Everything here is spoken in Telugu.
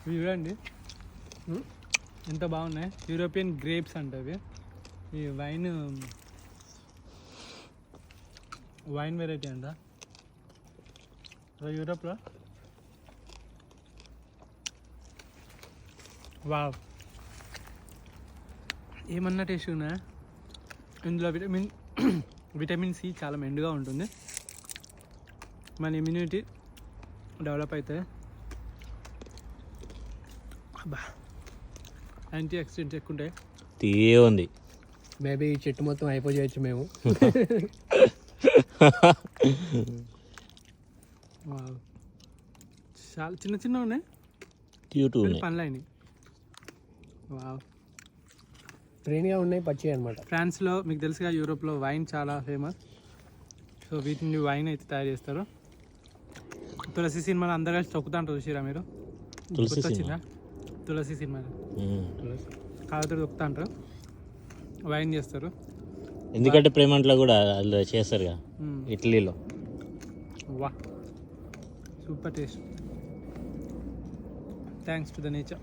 ఇవి చూడండి ఎంత బాగున్నాయి. యూరోపియన్ గ్రేప్స్ అంటే ఈ వైన్ వెరైటీ అంట యూరోప్లో. వావ్, ఏమన్నా టేస్ట్ ఉన్నా. ఇందులో విటమిన్ సి చాలా మెండుగా ఉంటుంది. మన ఇమ్యూనిటీ డెవలప్ అవుతుంది. అబ్బా, యాంటీ ఆక్సిడెంట్స్ ఎక్కువ ఉంటాయి. తీయ ఉంది. మేబీ ఈ చెట్టు మొత్తం అయిపోయచ్చు మేము. చాలా చిన్న చిన్న ఉన్నాయి, పండ్లు అయినాయి. వావ్, గ్రీన్గా ఉన్నాయి, పచ్చి అనమాట. ఫ్రాన్స్లో మీకు తెలుసుగా, యూరోప్లో వైన్ చాలా ఫేమస్. సో వీటిని వైన్ అయితే తయారు చేస్తారు. తులసి సినిమాలో అందరు కలిసి తొక్కుతాంటారు, చూసిరా మీరు? వచ్చిందా తులసి సినిమాలో? కాళ్ళతో తొక్కుతాంటారు, వైన్ చేస్తారు. ఎందుకంటే ప్రేమంట్లో కూడా అలా చేస్తారుగా ఇటలీలో. వా, super taste. Thanks to the nature.